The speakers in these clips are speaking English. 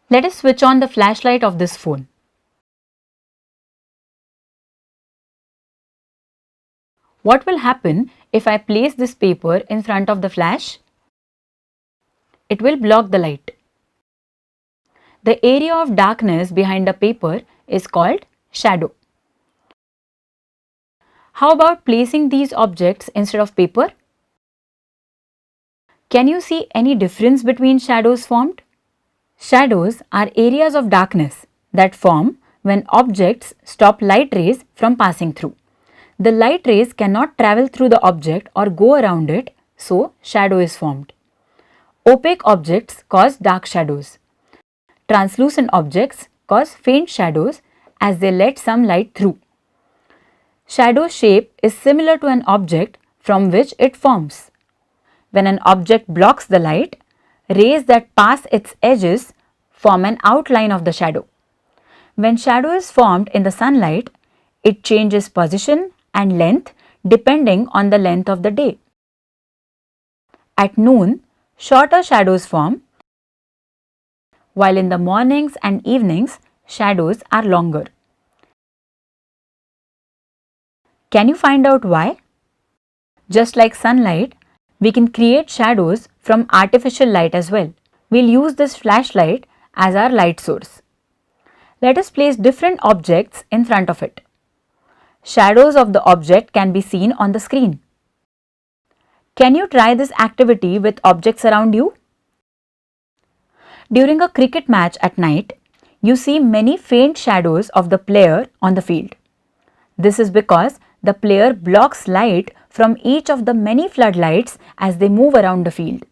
Let us switch on the flashlight of this phone. What will happen if I place this paper in front of the flash? It will block the light. The area of darkness behind the paper is called shadow. How about placing these objects instead of paper? Can you see any difference between shadows formed? Shadows are areas of darkness that form when objects stop light rays from passing through. The light rays cannot travel through the object or go around it, so shadow is formed. Opaque objects cause dark shadows. Translucent objects cause faint shadows as they let some light through. Shadow shape is similar to an object from which it forms. When an object blocks the light, rays that pass its edges form an outline of the shadow. When shadow is formed in the sunlight, it changes position and length depending on the length of the day. At noon, shorter shadows form, while in the mornings and evenings, shadows are longer. Can you find out why? Just like sunlight, we can create shadows from artificial light as well. We'll use this flashlight as our light source. Let us place different objects in front of it. Shadows of the object can be seen on the screen. Can you try this activity with objects around you? During a cricket match at night, you see many faint shadows of the player on the field. This is because the player blocks light from each of the many floodlights as they move around the field.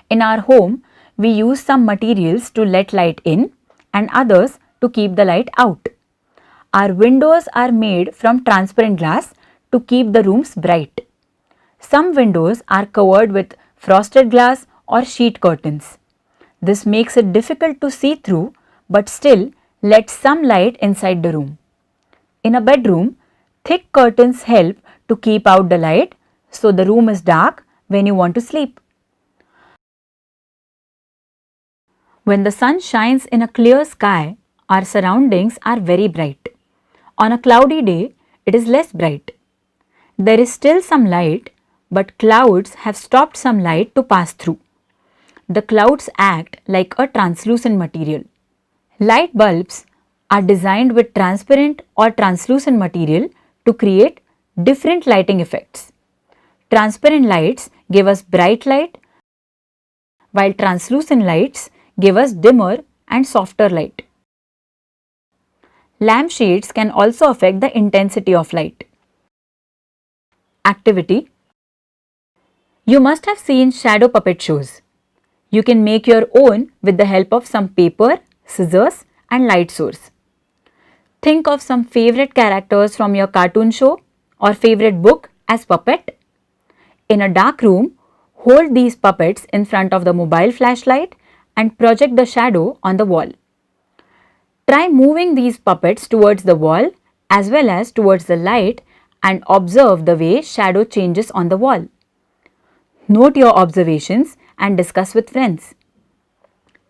In our home, we use some materials to let light in and others to keep the light out. Our windows are made from transparent glass to keep the rooms bright. Some windows are covered with frosted glass or sheet curtains. This makes it difficult to see through but still lets some light inside the room. In a bedroom, thick curtains help to keep out the light so the room is dark when you want to sleep. When the sun shines in a clear sky, our surroundings are very bright. On a cloudy day, it is less bright. There is still some light, but clouds have stopped some light to pass through. The clouds act like a translucent material. Light bulbs are designed with transparent or translucent material to create different lighting effects. Transparent lights give us bright light, while translucent lights give us dimmer and softer light. Lampshades can also affect the intensity of light. Activity. You must have seen shadow puppet shows. You can make your own with the help of some paper, scissors and light source. Think of some favorite characters from your cartoon show or favorite book as puppet. In a dark room, hold these puppets in front of the mobile flashlight and project the shadow on the wall. Try moving these puppets towards the wall as well as towards the light and observe the way shadow changes on the wall. Note your observations and discuss with friends.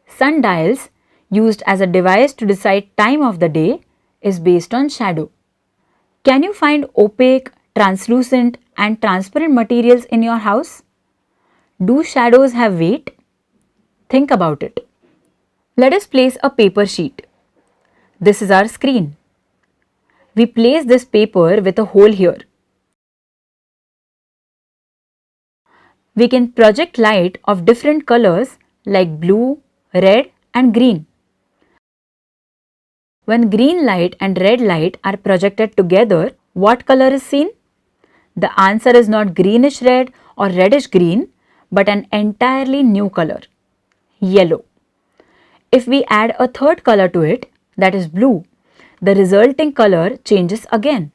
Sundials, used as a device to decide time of the day, is based on shadow. Can you find opaque, translucent and transparent materials in your house? Do shadows have weight? Think about it. Let us place a paper sheet. This is our screen. We place this paper with a hole here. We can project light of different colors like blue, red and green. When green light and red light are projected together, what color is seen? The answer is not greenish red or reddish green, but an entirely new color, yellow. If we add a third color to it, that is blue, the resulting color changes again.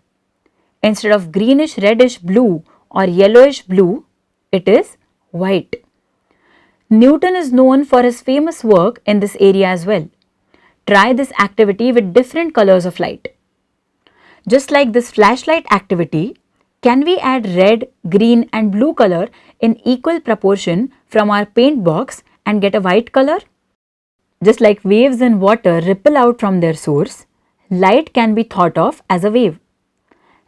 Instead of greenish reddish blue or yellowish blue, it is white. Newton is known for his famous work in this area as well. Try this activity with different colors of light. Just like this flashlight activity, can we add red, green and blue color in equal proportion from our paint box and get a white color? Just like waves in water ripple out from their source, light can be thought of as a wave.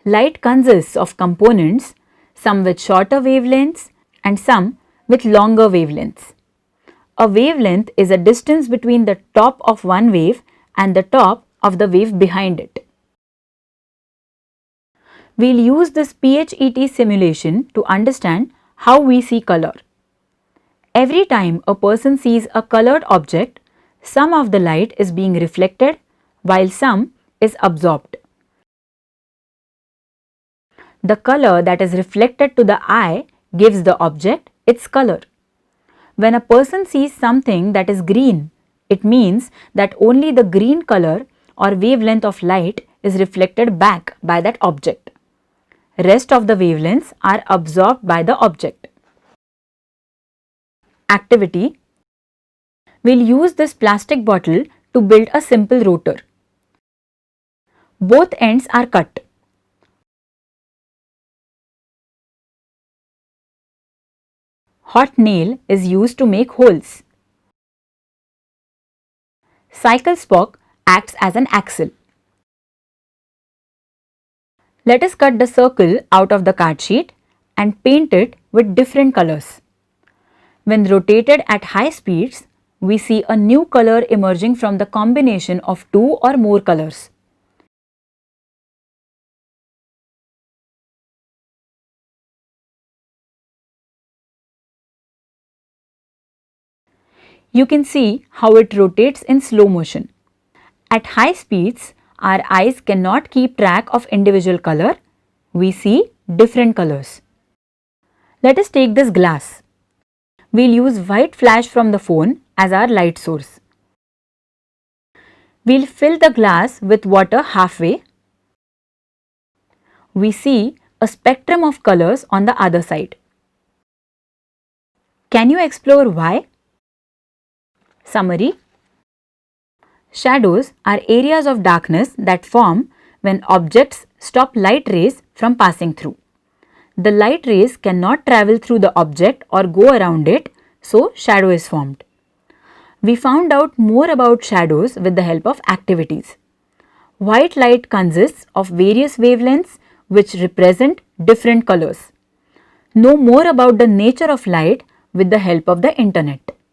Light consists of components, some with shorter wavelengths and some with longer wavelengths. A wavelength is a distance between the top of one wave and the top of the wave behind it. We'll use this PHET simulation to understand how we see color. Every time a person sees a colored object, some of the light is being reflected while some is absorbed. The color that is reflected to the eye gives the object its color. When a person sees something that is green, it means that only the green color or wavelength of light is reflected back by that object. Rest of the wavelengths are absorbed by the object. Activity. We'll use this plastic bottle to build a simple rotor. Both ends are cut. Hot nail is used to make holes. Cycle spoke acts as an axle. Let us cut the circle out of the card sheet and paint it with different colors. When rotated at high speeds, we see a new color emerging from the combination of two or more colors. You can see how it rotates in slow motion. At high speeds, our eyes cannot keep track of individual color. We see different colors. Let us take this glass. We'll use white flash from the phone as our light source. We'll fill the glass with water halfway. We see a spectrum of colors on the other side. Can you explore why? Summary. Shadows are areas of darkness that form when objects stop light rays from passing through. The light rays cannot travel through the object or go around it, so shadow is formed. We found out more about shadows with the help of activities. White light consists of various wavelengths which represent different colors. Know more about the nature of light with the help of the internet.